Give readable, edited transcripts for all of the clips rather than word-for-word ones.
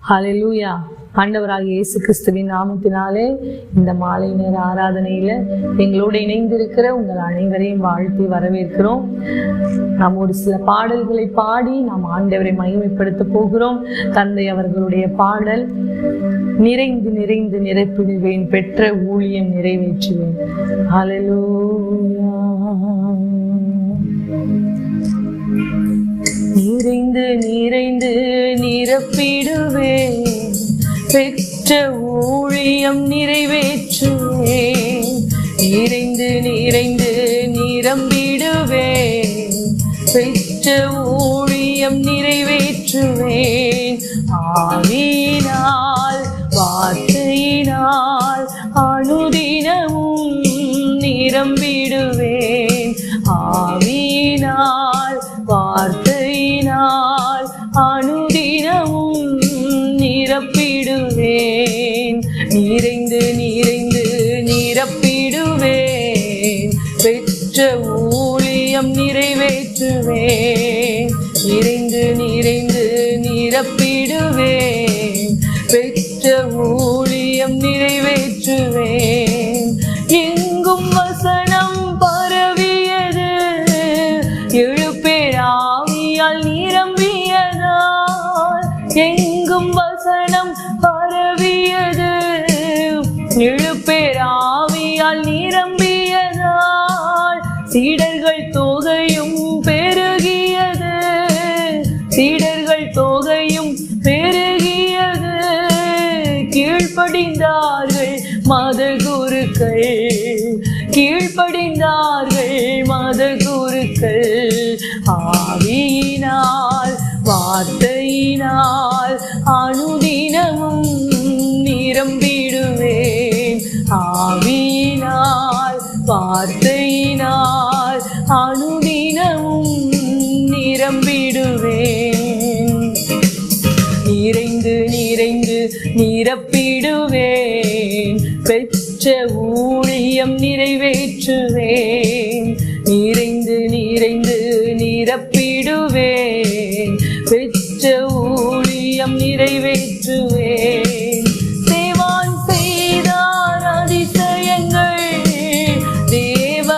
ஹல்லேலூயா. ஆண்டவராகிய இயேசு கிறிஸ்துவின் நாமத்தினாலே இந்த மாலை நேர ஆராதனையில எங்களோடு இணைந்திருக்கிற உங்கள் அனைவரையும் வாழ்த்தி வரவேற்கிறோம். நாம் ஒரு சில பாடல்களை பாடி நாம் ஆண்டவரை மகிமைப்படுத்த போகிறோம். தந்தை அவர்களுடைய பாடல், நிறைந்து நிறைந்து நிரப்பிடுவேன், பெற்ற ஊழியம் நிறைவேற்றுவேன். ஹல்லேலூயா. நிறைந்து நிறைந்து நிரப்பிடுவேன், பெற்ற ஊழியம் நிறைவேற்றுவேன். நிறைந்து நிறைந்து நிரம்பிடுவேன், பெற்ற ஊழியம் நிறைவேற்றுவேன். ஆவியினால் வார்த்தையினால் அனுதினமும் நிரம்பிடுவேன். ஆவியினால் வார்த்தையினால் அனுதினமும் நிரப்பிடுவேன். நிறைந்து நிறைந்து நிரப்பிடுவேன், பெற்ற ஊழியம் நிறைவேற்றுவேன். நிறைந்து நிறைந்து நிரப்பிடுவேன், பெற்ற ஊழியம் நிறைவேற்றுவேன். எங்கும் வசனம் பரவியது, எழுப்பேர் ஆவியால் நிரம்பியதால். எங்கும் வசனம் பரவியது, எழுப்பேர் ஆவியால் நிரம்பியதால். சீடர்கள் தொகையும் பெருகியது, சீடர்கள் தொகையும் பெருகியது. கீழ்ப்படிந்தார்கள் மத குருக்கள், கீழ்ப்படிந்தார்கள் மத குருக்கள். ஆவியினால் வார்த்தையினால் அனுதினமும் நிரம்பிடுவேன். ஆவியினால் வார்த்தையினால் அனுதினமும் நிரம்பிடுவேன். நிறைந்து நிறைந்து நிரப்பிடுவேன், பெற்ற ஊழியம் நிறைவேற்றுவேன். நிறைந்து நிறைந்து நிரப்பிடுவேன், பெற்ற ஊழியம் நிறைவேற்றுவேன். தேவான் செய்தார் அதிசயங்கள், தேவ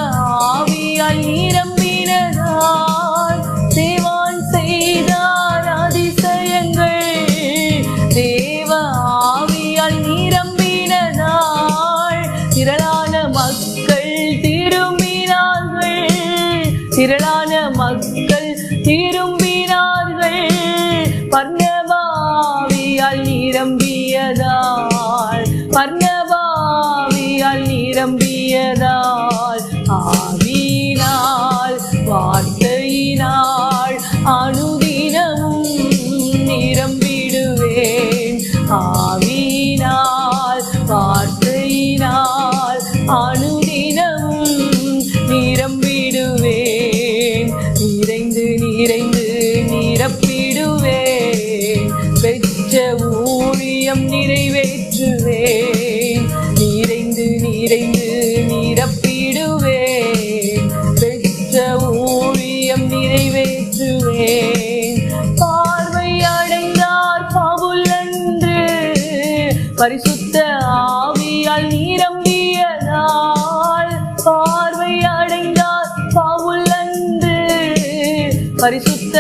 ஆவியால் நிரம்பினதால். தேவான் செய்தார் அதிசயங்கள், தேவ ஆவியால் நிரம்பினதால். திரளான மக்கள் திரும்பினார்கள், திரளான மக்கள் திரும்பினார்கள். பர்னபாவியால் நிரம்பியதால், பர்னபாவியால் நிரம்பியதால். ஆவியினால் வார்த்தையினால் அனுதினமும் நிரம்பிடுவேன். ஆவியினால் வார்த்தையினால் அனுதினமும் நிரம்பிடுவேன். நிறைந்து நிறைந்து நிரப்பிடுவேன், பெற்ற ஊழியம் நிறைவேற்றுவேன். நிறைந்து நிறைந்து நிரப்பிடுவேன், பெற்ற ஊழியம் நிறைவேற்றுவேன். பார்வை அடைந்தார் பவுல் என்று, பரிசுத்த ஆவியால் நிரம்பியதால். பார்வை அடைந்தார் பவுல் என்று, பரிசுத்த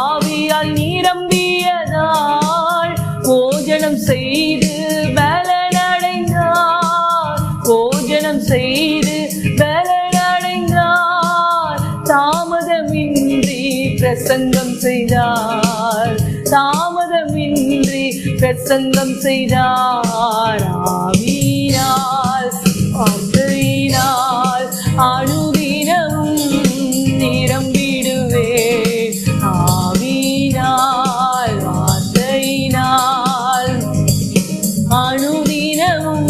ஆவியால் நிரம்பியதால். போஜனம் செய்து பலனடைந்தார், போஜனம் செய்து பலனடைந்தார். தாமதமின்றி பிரசங்கம் செய்தார், தாமதமின்றி பிரசங்கம் செய்தார். ஆவியினால் வார்த்தையினால் அனுதினமும் நிரம்பிடுவேன். ஆவியினால் வார்த்தையினால் அனுதினமும்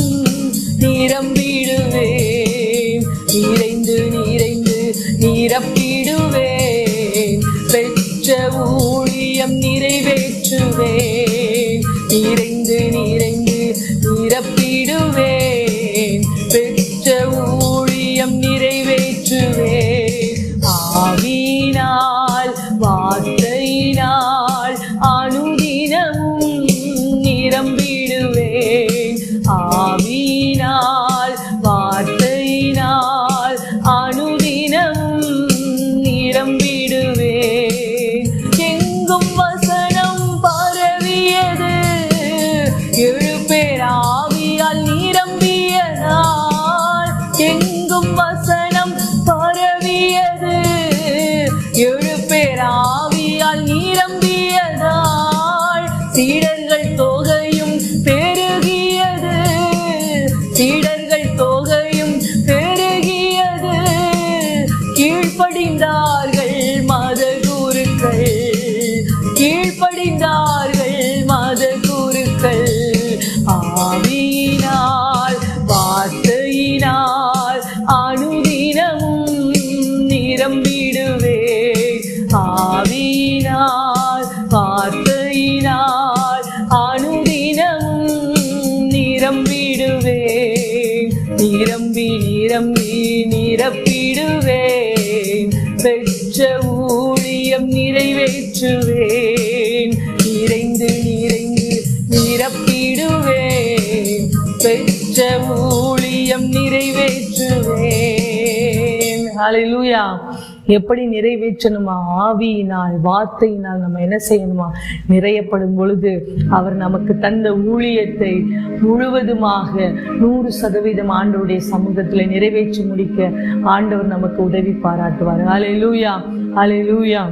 நிரம்பிடுவேன். நிறைந்து நிறைந்து நிரப்பிடுவேன், பெற்ற ஊழியம் நிறைவேற்றுவேன். நிறைந்து நிறைந்து நிரப்பிடுவேன், பெற்ற ஊழியம் நிறைவேற்றுவேன். ஆவியினால் வார்த்தையினால் அனுதினமும் 7 பேர் ஆவியால் நிரம்பியதால் எங்கும் வசனம் பரவியது. 7 பேர் ஆவியால் நிரம்பியதால் சீடர்கள் தொகையும் பெருகியது. சீடர்கள் தொகையும் பெருகியது. கீழ்ப்படிந்தார்கள் மத குருக்கள். கீழ்ப்படிந்தார்கள் மத குருக்கள். ஆவியினால் வார்த்தையினால் அனுதினமும் நிரம்பிடுவேன். ஆவியினால் வார்த்தையினால் அனுதினமும் நிரம்பிடுவேன். நிரம்பி நிரம்பி நிரப்பிடுவேன். பெற்ற ஊழியம் நிறைவேற்றுவேன். நிறைந்து நிறைந்து நிரப்பிடுவேன். பெற்ற ஊழியம் நிறைவேற்றுவேன். ஹல்லேலூயா. எப்படி நிறைவேற்றணுமா? ஆவியினால் வார்த்தையினால் நம்ம என்ன செய்யணுமா? நிறையப்படும் பொழுது அவர் நமக்கு தந்த ஊழியத்தை முழுவதுமாக 100% ஆண்டவருடைய சமூகத்தில் நிறைவேற்றி முடிக்க ஆண்டவர் நமக்கு உதவி பாராட்டுவார். ஹல்லேலூயா, ஹல்லேலூயா.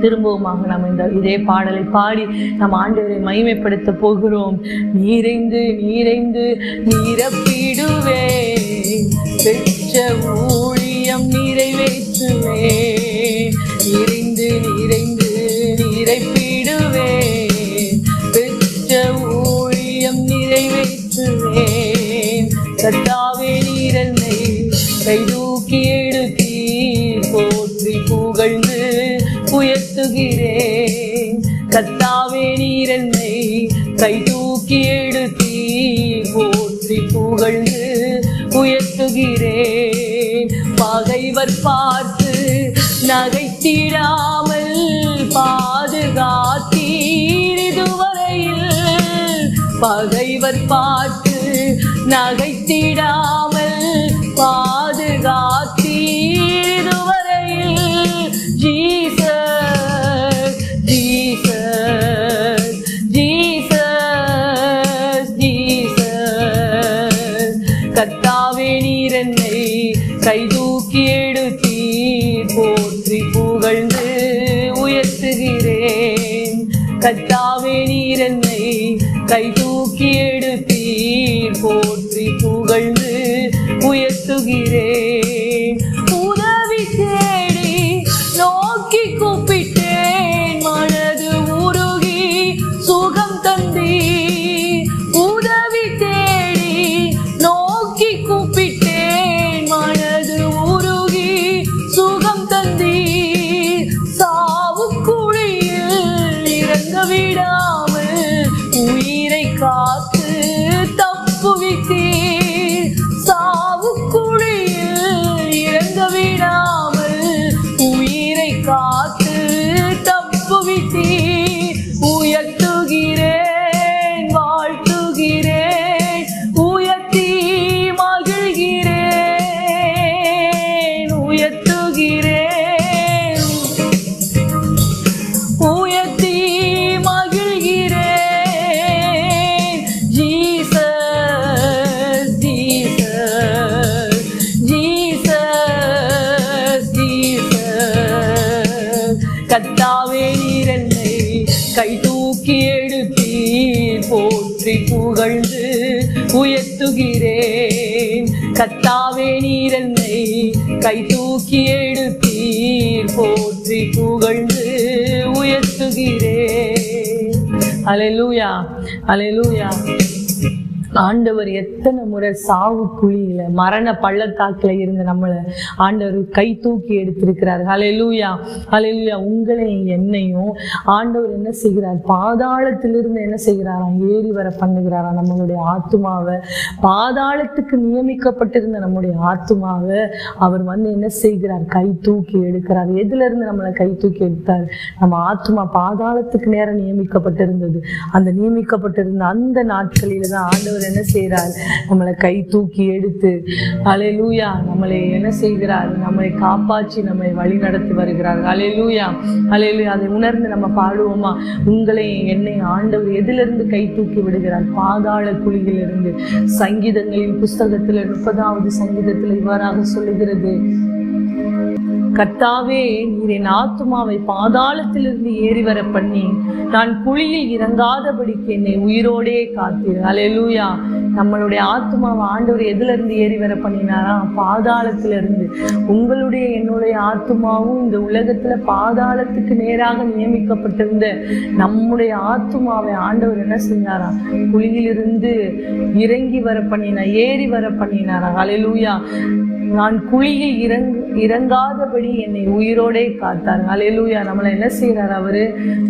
திரும்பவுமாக நம்ம இதே பாடலை பாடி நம்ம ஆண்டவரை மகிமைப்படுத்த போகிறோம். நிறைந்து நிறைந்து நிரப்பிடுவேன். பெற்ற ஊழியம் நிறைவேற்றுவேன். நிறைந்து நிறைந்து நிரப்பிடுவேன். பெற்ற ஊழியம் நிறைவேற்றுவேன். கர்த்தாவே நீர் என்னை கைதூக்கி எடுத்தீர். போற்றி புகழ்ந்து உயர்த்துகிறேன். கர்த்தாவே நீர் என்னை கைதூக்கி எடுத்தீர். போற்றி புகழ்ந்து உயர்த்துகிறேன். பகைவர் பார்த்து நகைத்திடாமல் பாதுகாத்தீர் இதுவரையில். பகைவர் பார்த்து நகைத்திடாமல் பாதுகாத்தீர் இதுவரையில். Jesus Jesus Jesus Jesus. கர்த்தாவே நீர் என்னை கைதூக்கி எடுத்தீர். போற்றி புகழ்ந்து உயர்த்துகிறேன். கர்த்தாவே நீர் என்னை கைதூக்கி எடுத்தீர். போற்றி புகழ்ந்து உயர்த்துகிறேன். உதவி தேடி நோக்கி கூப்பிட்டேன். மனது உருகி சுகம் தந்தீர். உதவி தேடி நோக்கி கூப்பிட்டேன். மனது உருகி சுகம் தந்தீர். சாவுக்குழியில் இறங்க விடாமல் உயிரை காத்து தப்புவித்தீர். சாவுக்குழியில் இறங்க விடாமல் உயிரை காத்து தப்புவித்தீர். உயர்த்துகிறேன் வாழ்த்துகிறேன். உயர்த்தி மகிழ்கிறேன். உயர்த்துகிறேன் உயர்த்தி மகிழ்கிறேன். Jesus Jesus Jesus Jesus. கர்த்தாவே நீர் என்னை கைதூக்கி எடுத்தீர். போற்றி புகழ்ந்து உயர்த்துகிறேன். கர்த்தாவே நீர் என்னை கைதூக்கி எடுத்தீர். போற்றி புகழ்ந்து உயர்த்துகிறேன். ஹல்லேலூயா, ஹல்லேலூயா. ஆண்டவர் எத்தனை முறை சாவு குழியில மரண பள்ளத்தாக்கில் இருந்து நம்மளை ஆண்டவர் கை தூக்கி எடுத்திருக்கிறார். ஹல்லேலூயா, ஹல்லேலூயா. உங்களையும் என்னையும் ஆண்டவர் என்ன செய்கிறார்? பாதாளத்திலிருந்து என்ன செய்கிறாராம்? ஏறி வர பண்ணுகிறாராம். நம்மளுடைய ஆத்துமாவை, பாதாளத்துக்கு நியமிக்கப்பட்டிருந்த நம்முடைய ஆத்துமாவை அவர் என்ன செய்கிறார்? கை தூக்கி எடுக்கிறார். எதுல இருந்து நம்மளை கை தூக்கி எடுத்தார்? நம்ம ஆத்துமா பாதாளத்துக்கு நேரம் நியமிக்கப்பட்டிருந்தது. அந்த நியமிக்கப்பட்டிருந்த அந்த நாட்களில தான் ஆண்டவர் ஆண்டவர் என்ன செய்கிறார்? நம்மளை கை தூக்கி எடுத்து அல்லேலூயா நம்மளை என்ன செய்கிறார்? நம்மளை காப்பாற்றி நம்மை வழி நடத்தி வருகிறார். அல்லேலூயா அல்லேலூயா. அதை உணர்ந்து நம்ம பாடுவோமா? உங்களை என்னை ஆண்டவர் எதிலிருந்து கை தூக்கி விடுகிறார்? பாதாள குழியிலிருந்து. சங்கீதங்களின் புஸ்தகத்தில் 30வது சங்கீதத்தில் இவ்வாறாக சொல்லுகிறது, கர்த்தாவே, நீர் என் ஆத்துமாவை பாதாளத்திலிருந்து ஏறி வர பண்ணி நான் குழியில் இறங்காதபடிக்கு என்னை உயிரோடே காத்தீர். அல்லேலூயா. நம்மளுடைய ஆத்துமாவை ஆண்டவர் எதுல இருந்து ஏறி வர பண்ணினாரா? பாதாளத்திலிருந்து. உங்களுடைய என்னுடைய ஆத்துமாவும் இந்த உலகத்துல பாதாளத்துக்கு நேராக நியமிக்கப்பட்டிருந்த நம்முடைய ஆத்துமாவை ஆண்டவர் என்ன செஞ்சாரா? குழியிலிருந்து இறங்கி வர பண்ணினார், ஏறி வர பண்ணினாரா? அல்லேலூயா. நான் குழியில் இறங்காதபடி என்னை உயிரோடே காத்தார். அல்லேலூயா. நம்மளை என்ன செய்கிறார்? அவரு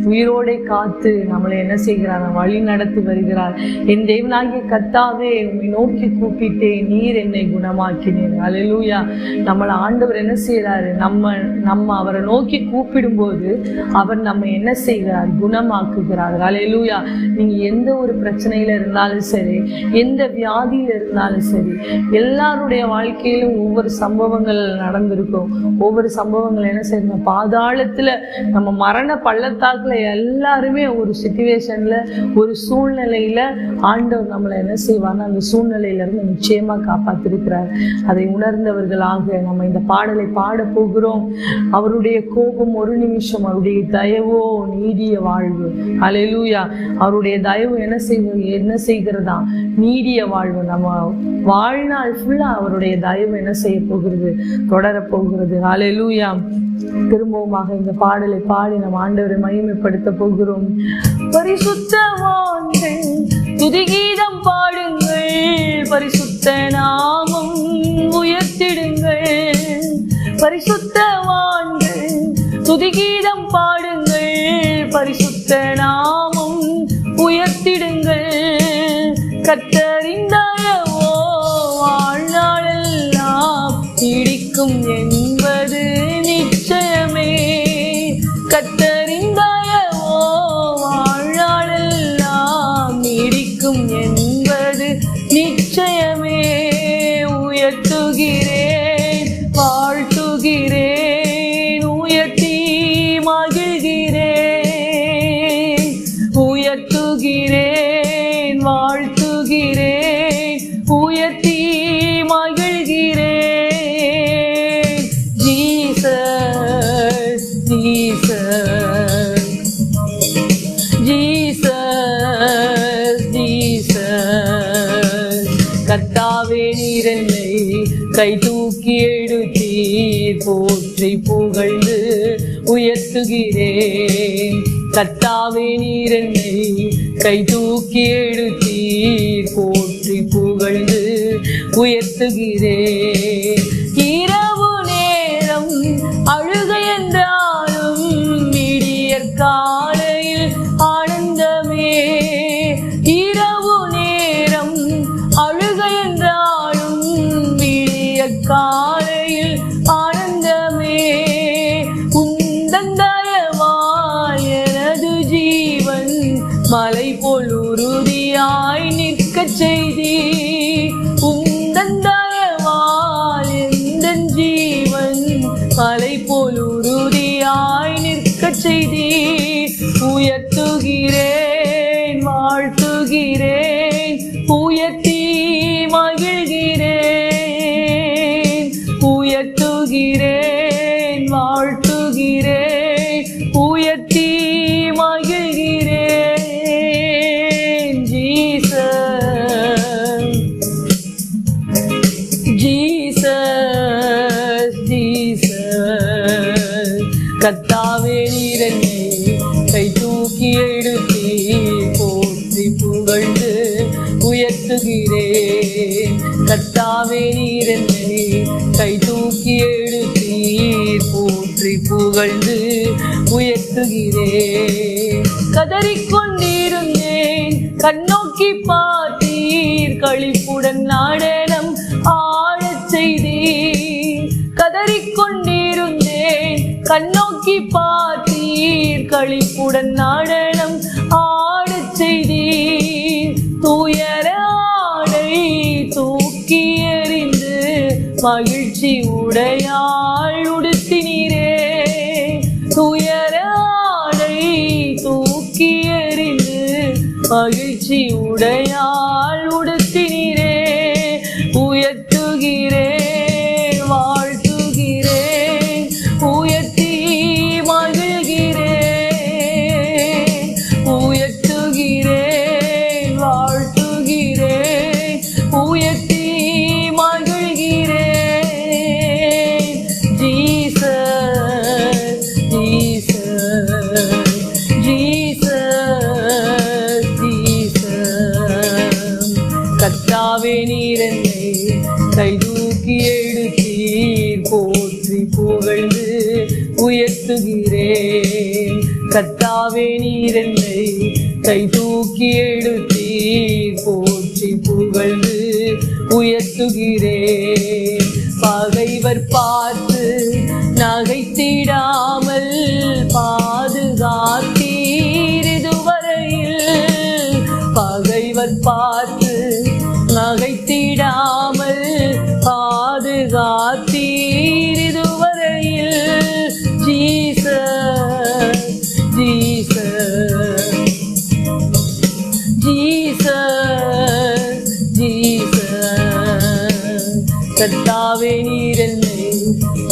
உயிரோடே காத்து நம்மளை என்ன செய்கிறார்? வழி நடத்தி வருகிறார். என் தேவனாகிய கர்த்தாவே, உம்மை நோக்கி கூப்பிட்டேன், நீர் என்னை குணமாக்கினீர். அல்லேலூயா. நம்மளை ஆண்டவர் என்ன செய்கிறாரு? நம்ம அவரை நோக்கி கூப்பிடும்போது அவர் நம்ம என்ன செய்கிறார்? குணமாக்குகிறார். அல்லேலூயா. நீங்க எந்த ஒரு பிரச்சனையில இருந்தாலும் சரி, எந்த வியாதியில இருந்தாலும் சரி, எல்லாருடைய வாழ்க்கையிலும் ஒவ்வொரு சம்பவங்கள் நடந்திருக்கும். ஒவ்வொரு சம்பவங்கள் என்ன செய்யணும்? பாதாளத்துல நம்ம மரண பள்ளத்தாக்குல எல்லாருமே ஒரு சிச்சுவேஷன்ல, ஒரு சூழ்நிலையில ஆண்டவர் நம்மளை என்ன செய்வார்னா அந்த சூழ்நிலையில இருந்து நிச்சயமா காப்பாத்திருக்கிறார். அதை உணர்ந்தவர்களாக நம்ம இந்த பாடலை பாட போகிறோம். அவருடைய கோபம் ஒரு நிமிஷம், அவருடைய தயவோ நீடிய வாழ்வு. அல்லேலூயா. அவருடைய தயவு என்ன செய்கிறதா? நீடிய வாழ்வு. நம்ம வாழ்நாள் ஃபுல்லா அவருடைய தயவு என்ன செய்ய போகிறது? தொடர போகிறது. அல்லேலூயா. திரும்பவுமாக இந்த பாடலை பாடி நம் ஆண்டவரை மகிமைப்படுத்த போகிறோம். பரிசுத்தவான்கள் துதிகீதம் பாடுங்கள், பரிசுத்த நாமம் உயர்த்திடுங்கள். பரிசுத்தவான்கள் துதிகீதம் பாடுங்கள், பரிசுத்த நாமம் உயர்த்திடுங்கள். கர்த்தரின் தயவோ வாழ்நாளெல்லாம் நீடிக்கும் என்பது நிச்சயமே. கர்த்தரின் தயவோ வாழ்நாளெல்லாம் நீடிக்கும் என்பது நிச்சயமே. உயர்த்துகிறேன், வாழ்த்துகிறேன், உயர்த்தி மகிழ்கிறேன். உயர்த்துகிறேன், வாழ்த்துகிறேன், உயர்த்தி மகிழ்கிறேன். Jesus Jesus Jesus Jesus. கர்த்தாவே, நீர் என்னை கை தூக்கி எடுத்தீர், போற்றி புகழ்ந்து உயர்த்துகிறேன். கர்த்தாவே, நீர் என்னை கை தூக்கி எடுத்தீர், போற்றி புகழ்ந்து உயர்த்துகிறேன். இரவு நேரம் அழுகை என்றாலும் விடியற் காலையில் ஆனந்தமே. இரவு நேரம் அழுகை என்றாலும் விடியற் காலையில் ஆனந்தமே. உந்தன் தயவால் எனது ஜீவன் மலை போல் உறுதியாய் நிற்க செய்தி. உந்தன் தயவால் எந்தன் ஜீவன் மலை போல் உறுதியாய் நிற்க செய்தி. உயர்த்துகிறேன், வாழ்த்துகிறேன், உயர்த்தி மகிழ்கிறேன். உயர்த்துகிறேன், வாழ்த்துகிறேன், உயர்த்தி மகிழ்கிறேன். Jesus Jesus Jesus. கர்த்தாவே, நீர் என்னை கை தூக்கி எடுத்தீர், போற்றி புகழ்ந்து உயர்த்துகிறேன். கர்த்தாவே, நீர் என்னை கை தூக்கி எடுத்தீர், போற்றி புகழ்ந்து உயர்த்துகிறேன். கதறிக்கொண்டிருந்தேன், கண்ணோக்கி பார்த்தீர், களிப்புடன் நடனம் ஆடச் செய்தீர். கதறிக்கொண்டிருந்தேன், கண்ணோக்கி பார்த்தீர், களிப்புடன் நடனம் ஆடச் செய்தீர். துயர மகிழ்ச்சி உடையாள் உடுத்தினீரே. துயராடை தூக்கி எறிந்து மகிழ்ச்சி உடையாள் உடுத்தினீரே. உயர்த்துகிறேன், வாழ்த்துகிறேன், உயர்த்தி மகிழ்கிறேன். உயர்த்துகிறேன், வாழ்த்துகிறேன், உயர்த்தி மகிழ்கிறேன். Jesus, Jesus, Jesus, Jesus. கர்த்தாவே நீர் என்னை கைதூக்கி எடுத்தீர், போற்றி புகழ்ந்து உயர்த்துகிறேன். கர்த்தாவே நீர் என்னை கைதூக்கி எடுத்தீர், போற்றி புகழ்ந்து உயர்த்துகிறேன். பகைவர் பார்த்து நகைத்திடாமல் பாதுகாத்தீர் இதுவரையில். பகைவர் பார்த்து நகைத்திடாமல் பாதுகாத்தீர் இதுவரையில். Jesus, Jesus, Jesus, Jesus. கர்த்தாவே நீர் என்னை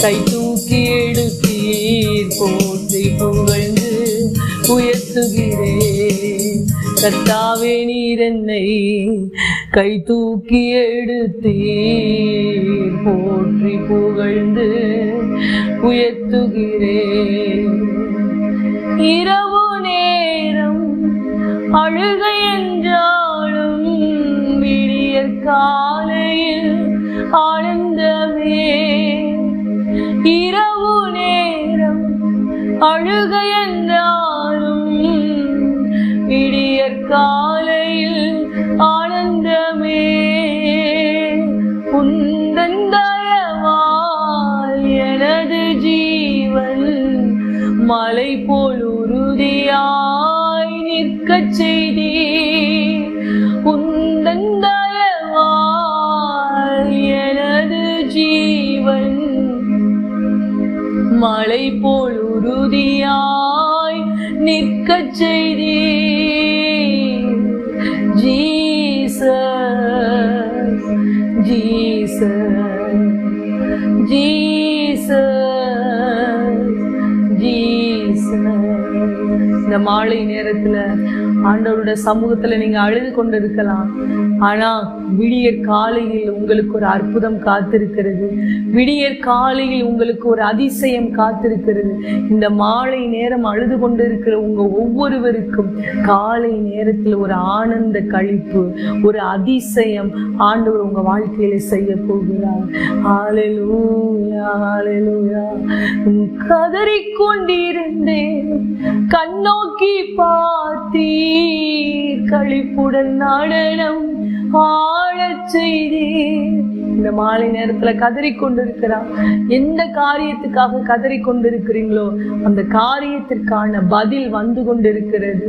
கை தூக்கி எடுத்தீர், போற்றி புகழ்ந்து உயர்த்துகிறேன். கர்த்தாவே நீர் என்னை கை தூக்கி எடுத்தீர், போற்றி புகழ்ந்து உயர்த்துகிறேன். இரவு நேரம் அழுகை என்றாலும் விடியற் காலையில் ஆனந்தமே. இரவு நேரம் அழுகை என்றாலும் விடியற் காலையில் ஆனந்தமே. உந்தன் தயவால் எனது ஜீவன் மலை போல் உறுதியாய் நிற்கச் செய்தீர். உந்தன் தயவால் எனது ஜீவன் மலை போல் உறுதியாய் நிற்கச் செய்தீர். Jesus, Jesus, Jesus, Jesus. இந்த மாலை நேரத்துல ஆண்டவருடைய சமூகத்துல நீங்க அழுது கொண்டிருக்கலாம். ஆனா விடியற் காலையில் உங்களுக்கு ஒரு அற்புதம் காத்திருக்கிறது. விடியற் காலையில் உங்களுக்கு ஒரு அதிசயம் காத்திருக்கிறது. இந்த மாலை நேரம் அழுது கொண்டிருக்கிற உங்க ஒவ்வொருவருக்கும் காலை நேரத்தில் ஒரு ஆனந்த களிப்பு, ஒரு அதிசயம் ஆண்டவர் உங்க வாழ்க்கையில செய்ய போகிறார். ஹல்லேலூயா, ஹல்லேலூயா. கதறிக்கொண்டிருந்தேன், கண்ணோக்கி பார்த்தீர், களிப்புடன் நடனம் ஆடச் செய்தீர். இந்த மாலை நேரத்துல கதறிக்கொண்டிருக்கிறார். எந்த காரியத்துக்காக கதறிக்கொண்டிருக்கிறீங்களோ அந்த காரியத்திற்கான பதில் வந்து கொண்டிருக்கிறது.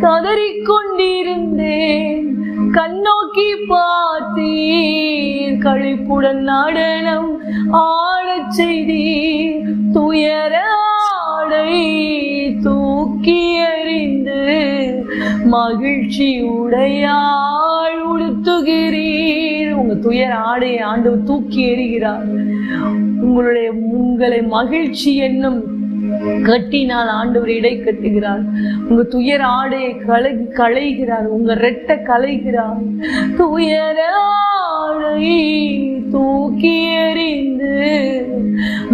கதறிக்கொண்டிருந்தேன், கண்ணோக்கி பார்த்தீர், களிப்புடன் நடனம் ஆடச் செய்தீர். துயர ஆடை தூக்கி எறிந்து மகிழ்ச்சி உடையாள் உடுத்துகிறீர். உங்க துயர ஆடையை ஆண்டவர் தூக்கி எறிகிறார். உங்களை மகிழ்ச்சி என்னும் கட்டினால் ஆண்டவர் இடை கட்டுகிறார். உங்க துயர ஆடையை களைகிறார். உங்க ரெட்டை களைகிறார். துயர ஆடை தூக்கி எறிந்து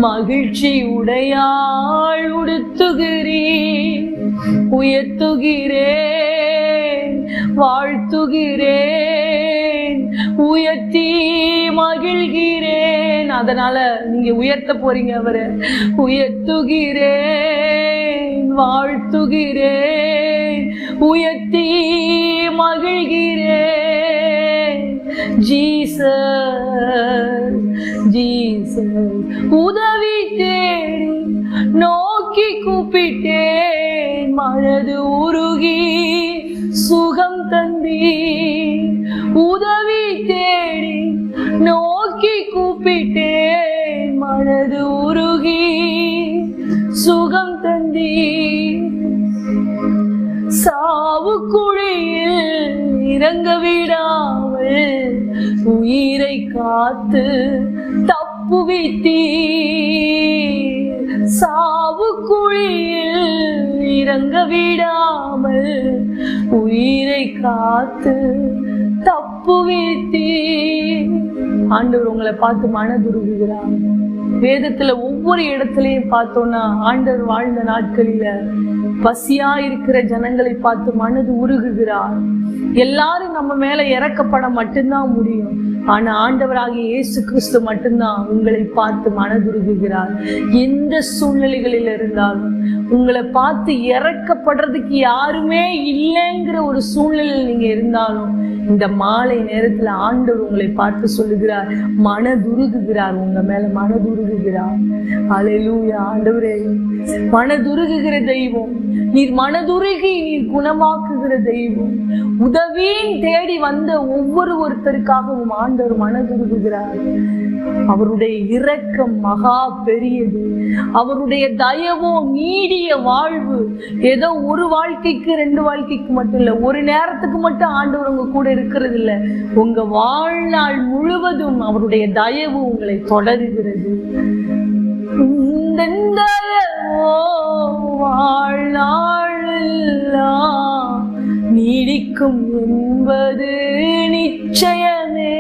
மகிழ்ச்சி உடையாள் உடுத்துகிறீர். உயர்த்துகிறேன், வாழ்த்துகிறேன், உயர்த்தி மகிழ்கிறேன். அதனால நீங்க உயர்த்த போறீங்க அவரை. உயர்த்துகிறேன், வாழ்த்துகிறேன், உயர்த்தி மகிழ்கிறேன். Jesus, Jesus. உதவி தேடி நோக்கி கூப்பிட்டேன், மனது உருகி சுகம் தந்தீர். உதவி தேடி நோக்கி கூப்பிட்டேன், குழியில் இறங்க விடாமல் உயிரை காத்து தப்புவித்தீர். சாவு குழியில் இறங்க விடாமல் உயிரை காத்து தப்புவித்தீர். ஆண்டவர் உங்களை பார்த்து மனதுருகுகிறார். வேதத்துல ஒவ்வொரு இடத்துலயும் பார்த்தோம்னா ஆண்டவர் வாழ்ந்த நாட்களில பசியா இருக்கிற ஜனங்களை பார்த்து மனது உருகுகிறார். எல்லாரும் நம்ம மேல இறக்கப்பட மட்டும்தான் முடியும். ஆனா ஆண்டவராகிய இயேசு கிறிஸ்து மட்டும்தான் உங்களை பார்த்து மனதுருகுகிறார். எந்த சூழ்நிலைகளில் இருந்தாலும் உங்களை பார்த்து இறக்கப்படுறதுக்கு யாருமே இல்லைங்கிற ஒரு சூழ்நிலையில் நீங்க இருந்தாலும் இந்த மாலை நேரத்துல ஆண்டவர் உங்களை பார்த்து சொல்லுகிறார், மனதுருகுகிறார், உங்க மேல மனதுருகுகிறார். அல்லேலூயா. ஆண்டவரே, மனதுருகுகிற தெய்வம் நீர், மனதுருகி நீர் குணமாக்குகிற தெய்வம். உதவியின் தேடி வந்த ஒருத்தருக்காகவும் ஆண்டவர் மனதுருகுகிறார். அவருடைய இரக்கம் மகா பெரியது. அவருடைய தயவோ நீடிய வாழ்வு. ஏதோ ஒரு வாழ்க்கைக்கு 2 வாழ்க்கைக்கு மட்டும் இல்ல, ஒரு நேரத்துக்கு மட்டும் ஆண்டவர் உங்க கூட இருக்கிறது இல்ல, உங்க வாழ்நாள் முழுவதும் அவருடைய தயவு உங்களை தொடருகிறது. வாழ்நாளெல்லாம் நீடிக்கும் என்பது நிச்சயமே.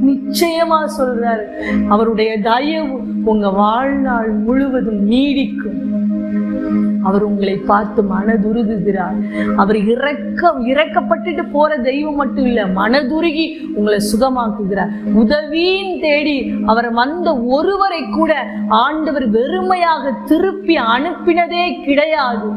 நிச்சயமா சொல்றாரு, அவருடைய தயவு உங்க வாழ்நாள் முழுவதும் நீடிக்கும். அவர் உங்களை பார்த்து மனதுருகுகிறார். அவர் இறக்கப்பட்டுட்டு போற தெய்வம் மட்டும் இல்ல, மனதுருகி உங்களை சுகமாக்குகிறார். உதவியின் தேடி அவர் வந்த ஒருவரை கூட ஆண்டவர் வெறுமையாக திருப்பி அனுப்பினதே கிடையாது.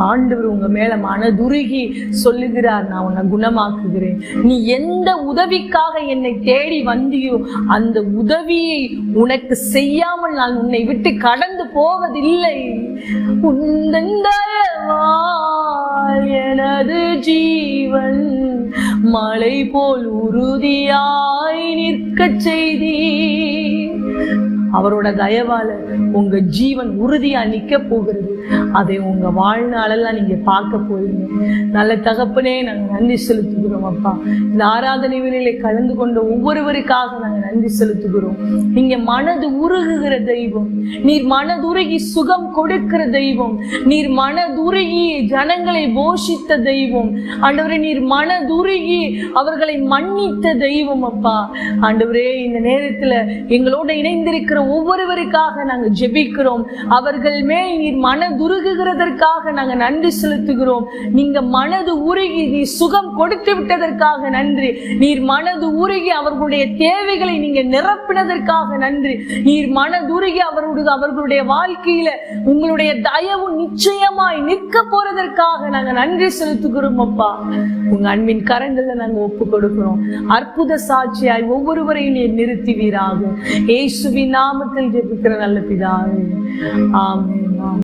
ஆண்டவர் உங்க மேல மனதுருகி சொல்லுகிறார், நான் உன்னை குணமாக்குகிறேன். நீ எந்த உதவிக்காக என்னை தேடி வந்தியோ அந்த உதவியை உனக்கு செய்யாமல் நான் உன்னை விட்டு கடந்து போவதில்லை. எனது ஜீவன் மலை போல் உறுதியாய் நிற்க செய்தி. அவரோட தயவால உங்க ஜீவன் உறுதியா நிக்க போகிறது. அதை உங்க வாழ்நாளெல்லாம் நீங்க பார்க்க போறீங்க. நல்ல தகப்பனே, நாங்க நன்றி செலுத்துகிறோம் அப்பா. இந்த ஆராதனை வேளையிலே கலந்து கொண்ட ஒவ்வொருவருக்காக நாங்க நன்றி செலுத்துகிறோம். நீங்க மனது உருகுகிற தெய்வம். நீர் மனதுருகி சுகம் கொடுக்கிற தெய்வம். நீர் மனதுருகி ஜனங்களை போஷித்த தெய்வம். ஆண்டவரே, நீர் மனதுருகி அவர்களை மன்னித்த தெய்வம் அப்பா. ஆண்டவரே, இந்த நேரத்துல எங்களோட இணைந்திருக்கிற ஒவ்வொருவருக்காக நாங்க ஜெபிக்கிறோம். அவர்கள் மேல் நீர் மனதுருகுகிறதற்காக நாங்க நன்றி செலுத்துகிறோம். நீங்க மனது உருகி நீர் சுகம் கொடுத்து விட்டதற்காக நன்றி. நீர் மனது உருகி அவர்களுடைய தேவைகளை நீங்க நிரப்பினதற்காக நன்றி. நீர் மனதுருகி அவர்களுடைய வாழ்க்கையில உங்களுடைய தயவு நிச்சயமாய் நிற்க போறதற்காக நாங்க நன்றி செலுத்துகிறோம் அப்பா. உங்க அன்பின் கரங்கள்ல நாங்க ஒப்பு கொடுக்கிறோம். அற்புத சாட்சியாய் ஒவ்வொருவரையும் நீர் நிறுத்துவீராக. இயேசுவின் நாமத்தில் ஜெபிக்கிற நல்ல பிதாவே, ஆமென்.